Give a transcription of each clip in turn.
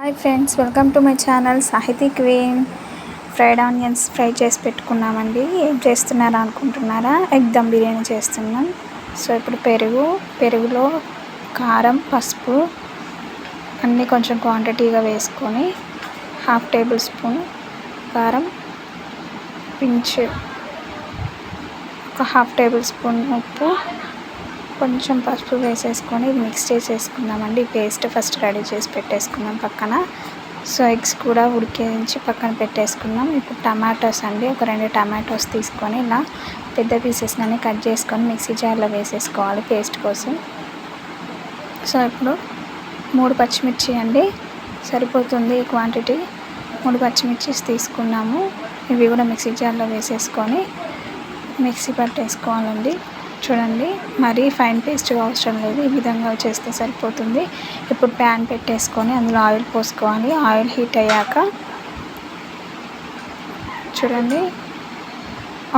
Hi friends, welcome to my channel సాహితీ queen. Fried onions fry చేసి పెట్టుకున్నామండి. ఏం చేస్తున్నారా అనుకుంటున్నారా? ఎగ్ దమ్ బిర్యానీ చేస్తున్నాం. సో ఇప్పుడు పెరుగులో కారం, పసుపు అన్నీ కొంచెం క్వాంటిటీగా వేసుకొని 1/2 టేబుల్ స్పూన్ కారం, ఒక 1/2 టేబుల్ స్పూన్ ఉప్పు, కొంచెం పసుపు వేసేసుకొని మిక్స్ చేసేసుకుందామండి. పేస్ట్ ఫస్ట్ రెడీ చేసి పెట్టేసుకుందాం పక్కన. సో ఎగ్స్ కూడా ఉడికించి పక్కన పెట్టేసుకుందాం. ఇప్పుడు టమాటోస్ అండి, ఒక 2 టమాటోస్ తీసుకొని ఇలా పెద్ద పీసెస్ అన్నీ కట్ చేసుకొని మిక్సీ జార్లో వేసేసుకోవాలి పేస్ట్ కోసం. సో ఇప్పుడు 3 పచ్చిమిర్చి అండి, సరిపోతుంది ఈ క్వాంటిటీ. 3 పచ్చిమిర్చి తీసుకున్నాము. ఇవి కూడా మిక్సీ జార్లో వేసేసుకొని మిక్సీ పట్టేసుకోవాలండి. చూడండి, మరీ ఫైన్ పేస్ట్ అవసరం లేదు, ఈ విధంగా చేస్తే సరిపోతుంది. ఇప్పుడు ప్యాన్ పెట్టేసుకొని అందులో ఆయిల్ పోసుకోవాలి. ఆయిల్ హీట్ అయ్యాక చూడండి,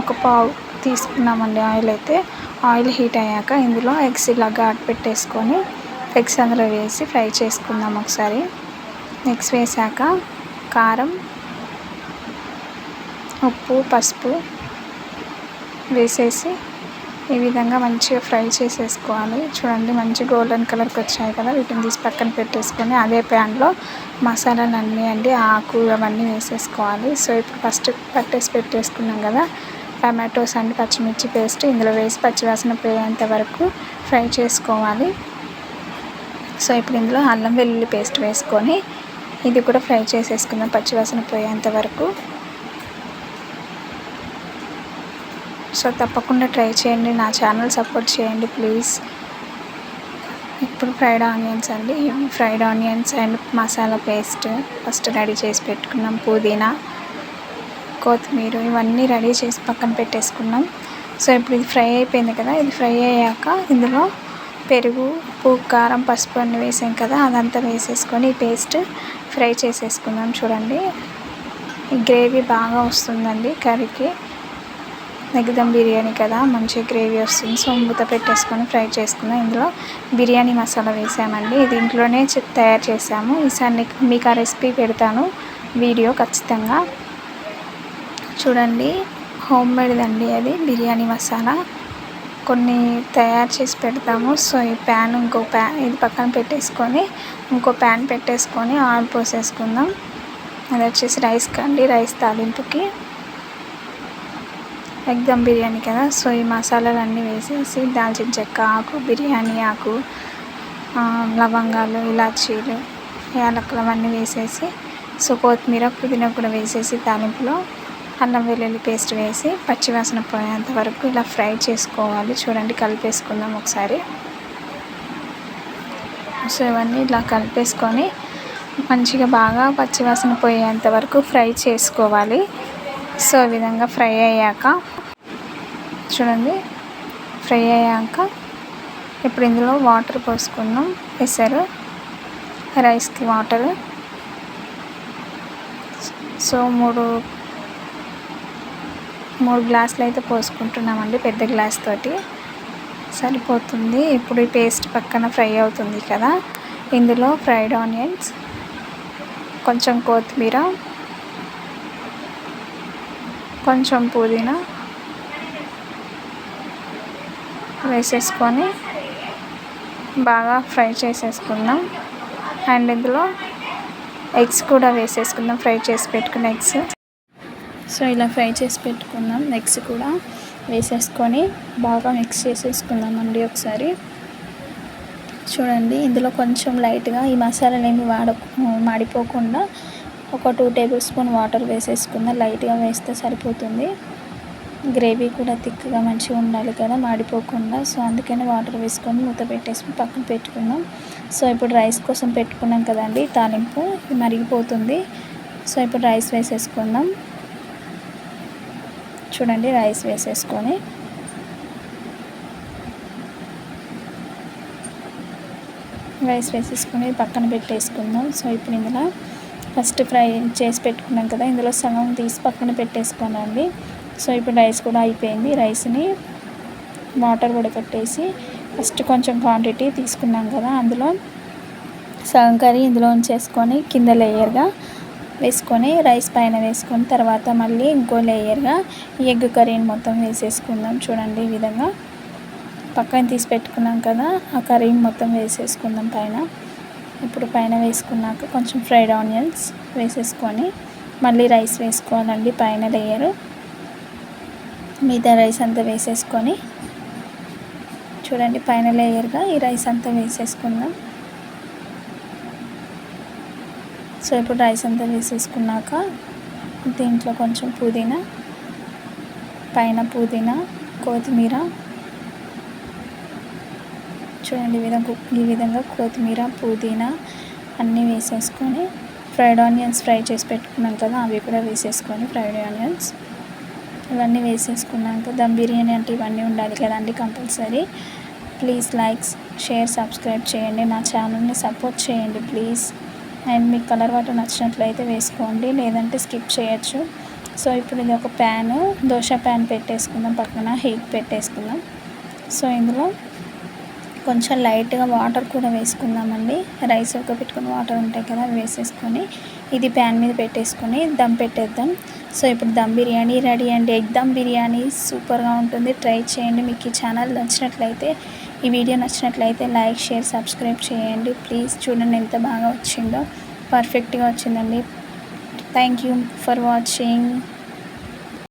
ఒక పావు తీసుకున్నామండి ఆయిల్ అయితే. ఆయిల్ హీట్ అయ్యాక ఇందులో ఎగ్స్ ఇలా ఘాటు పెట్టేసుకొని ఎగ్స్ అందులో వేసి ఫ్రై చేసుకుందాం ఒకసారి. ఎగ్స్ వేసాక కారం, ఉప్పు, పసుపు వేసేసి ఈ విధంగా మంచిగా ఫ్రై చేసేసుకోవాలి. చూడండి, మంచి గోల్డెన్ కలర్కి వచ్చాయి కదా. వీటిని తీసి పక్కన పెట్టేసుకొని అదే ప్యాన్లో మసాలాలు అన్నీ అండి, ఆకు అవన్నీ వేసేసుకోవాలి. సో ఇప్పుడు ఫస్ట్ పెట్టేసుకున్నాం కదా టమాటోస్ అండ్ పచ్చిమిర్చి పేస్ట్ ఇందులో వేసి పచ్చివాసన పోయేంత వరకు ఫ్రై చేసుకోవాలి. సో ఇప్పుడు ఇందులో అల్లం వెల్లుల్లి పేస్ట్ వేసుకొని ఇది కూడా ఫ్రై చేసేసుకుందాం పచ్చివాసన పోయేంత వరకు. సో తప్పకుండా ట్రై చేయండి, నా ఛానల్ సపోర్ట్ చేయండి ప్లీజ్. ఇప్పుడు ఫ్రైడ్ ఆనియన్స్ అండి, fried onions and masala paste first ready చేసి పెట్టుకున్నాం. పుదీనా, కొత్తిమీర ఇవన్నీ రెడీ చేసి పక్కన పెట్టేసుకున్నాం. సో ఇప్పుడు ఇది ఫ్రై అయిపోయింది కదా. ఇది ఫ్రై అయ్యాక ఇందులో పెరుగు, ఉప్పు, కారం, పసుపు అన్నీ వేసాం కదా, అదంతా వేసేసుకొని ఈ పేస్ట్ ఫ్రై చేసేసుకుందాం. చూడండి, ఈ గ్రేవీ బాగా వస్తుందండి కర్రీకి. ఎగ్ దమ్ బిర్యానీ కదా, మంచి గ్రేవీ వస్తుంది. సో మూత పెట్టేసుకొని ఫ్రై చేసుకుందాం. ఇందులో బిర్యానీ మసాలా వేసామండి, ఇది ఇంట్లోనే తయారు చేసాము. ఈసారి మీకు ఆ రెసిపీ పెడతాను వీడియో ఖచ్చితంగా చూడండి. హోమ్ మేడ్ అండి అది బిర్యానీ మసాలా, కొన్ని తయారు చేసి పెడతాము. సో ఈ ప్యాన్ ఇది పక్కన పెట్టేసుకొని ఇంకో ప్యాన్ పెట్టేసుకొని ఆయిల్ పోసేసుకుందాం. అది వచ్చేసి రైస్ కండి, రైస్ తాలింపుకి. ఎగ్ దమ్ బిర్యానీ కదా, సో ఈ మసాలాలు అన్నీ వేసేసి దాల్చిన చెక్క, ఆకు, బిర్యానీ ఆకు, లవంగాలు, ఇలాచీలు, యాలకులు అవన్నీ వేసేసి, సో కొత్తిమీర, పుదీనా కూడా వేసేసి తాలింపులో అల్లం వెల్లుల్లి పేస్ట్ వేసి పచ్చివాసన పోయేంత వరకు ఇలా ఫ్రై చేసుకోవాలి. చూడండి, కలిపేసుకుందాం ఒకసారి. సో ఇవన్నీ ఇలా కలిపేసుకొని మంచిగా బాగా పచ్చివాసన పోయేంత వరకు ఫ్రై చేసుకోవాలి. సో ఈ విధంగా ఫ్రై అయ్యాక చూడండి, ఫ్రై అయ్యాక ఇప్పుడు ఇందులో వాటర్ పోసుకుందాం. ఎసరు రైస్కి వాటర్. సో మూడు గ్లాసులు అయితే పోసుకుంటున్నామండి, పెద్ద గ్లాస్ తోటి సరిపోతుంది. ఇప్పుడు ఈ పేస్ట్ పక్కన ఫ్రై అవుతుంది కదా, ఇందులో ఫ్రైడ్ ఆనియన్స్, కొంచెం కొత్తిమీర, కొంచెం పుదీనా వేసేసుకొని బాగా ఫ్రై చేసేసుకుందాం. అండ్ ఇందులో ఎగ్స్ కూడా వేసేసుకుందాం, ఫ్రై చేసి పెట్టుకున్న ఎగ్స్. సో ఇలా ఫ్రై చేసి పెట్టుకుందాం. ఎగ్స్ కూడా వేసేసుకొని బాగా మిక్స్ చేసేసుకుందామండి ఒకసారి. చూడండి, ఇందులో కొంచెం లైట్గా ఈ మసాలాలు ఏమి మాడిపోకుండా ఒక 2 టేబుల్ స్పూన్ వాటర్ వేసేసుకుందాం. లైట్గా వేస్తే సరిపోతుంది. గ్రేవీ కూడా థిక్గా మంచిగా ఉండాలి కదా, మాడిపోకుండా. సో అందుకని వాటర్ వేసుకొని మూత పెట్టేసుకొని పక్కన పెట్టుకుందాం. సో ఇప్పుడు రైస్ కోసం పెట్టుకున్నాం కదండి తాలింపు, ఇది మరిగిపోతుంది. సో ఇప్పుడు రైస్ వేసేసుకుందాం. చూడండి, రైస్ వేసేసుకొని పక్కన పెట్టేసుకుందాం. సో ఇప్పుడు ఇందులో ఫస్ట్ ఫ్రై చేసి పెట్టుకున్నాం కదా, ఇందులో సగం తీసి పక్కన పెట్టేసుకోనండి. సో ఇప్పుడు రైస్ కూడా అయిపోయింది. రైస్ని వాటర్ కూడా పెట్టేసి ఫస్ట్ కొంచెం క్వాంటిటీ తీసుకున్నాం కదా, అందులో సగం కర్రీ ఇందులో ఉంచేసుకొని కింద లేయర్గా వేసుకొని రైస్ పైన వేసుకొని తర్వాత మళ్ళీ ఇంకో లేయర్గా ఎగ్ కర్రీని మొత్తం వేసేసుకుందాం. చూడండి ఈ విధంగా పక్కన తీసి పెట్టుకున్నాం కదా, ఆ కర్రీని మొత్తం వేసేసుకుందాం పైన. ఇప్పుడు పైన వేసుకున్నాక కొంచెం ఫ్రైడ్ ఆనియన్స్ వేసేసుకొని మళ్ళీ రైస్ వేసుకోవాలండి పైన లేయరు. మిగతా రైస్ అంతా వేసేసుకొని చూడండి పైన లేయర్గా ఈ రైస్ అంతా వేసేసుకుందాం. సో ఇప్పుడు రైస్ అంతా వేసేసుకున్నాక దీంట్లో కొంచెం పుదీనా, పైన పుదీనా, కొత్తిమీర చూడండి ఈ విధంగా కొత్తిమీర, పుదీనా అన్నీ వేసేసుకొని ఫ్రైడ్ ఆనియన్స్ ఫ్రై చేసి పెట్టుకున్నాం కదా, అవి కూడా వేసేసుకొని ఫ్రైడ్ ఆనియన్స్ ఇవన్నీ వేసేసుకున్నాక దమ్ బిర్యానీ అంటే ఇవన్నీ ఉండాలి కదండి compulsory. Please likes, share, subscribe చేయండి, నా ఛానల్ని సపోర్ట్ చేయండి ప్లీజ్. అండ్ మీకు కలర్ వాటర్ నచ్చినట్లయితే వేసుకోండి, లేదంటే స్కిప్ చేయొచ్చు. సో ఇప్పుడు ఇది ఒక ప్యాను, దోశ ప్యాన్ పెట్టేసుకుందాం, పక్కన హీట్ పెట్టేసుకుందాం. సో ఇందులో కొంచెం లైట్గా వాటర్ కూడా వేసుకుందామండి. రైస్ ఉడకబెట్టుకుని వాటర్ ఉంటాయి కదా, అవి వేసేసుకొని ఇది ప్యాన్ మీద పెట్టేసుకొని దమ్ పెట్టేద్దాం. సో ఇప్పుడు దమ్ బిర్యానీ రెడీ అండి. ఎగ్ దమ్ బిర్యానీ సూపర్గా ఉంటుంది, ట్రై చేయండి. మీకు ఈ ఛానల్ నచ్చినట్లయితే, ఈ వీడియో నచ్చినట్లయితే లైక్, షేర్, సబ్స్క్రైబ్ చేయండి ప్లీజ్. చూడండి ఎంత బాగా వచ్చిందో, పర్ఫెక్ట్గా వచ్చిందండి. Thank you for watching.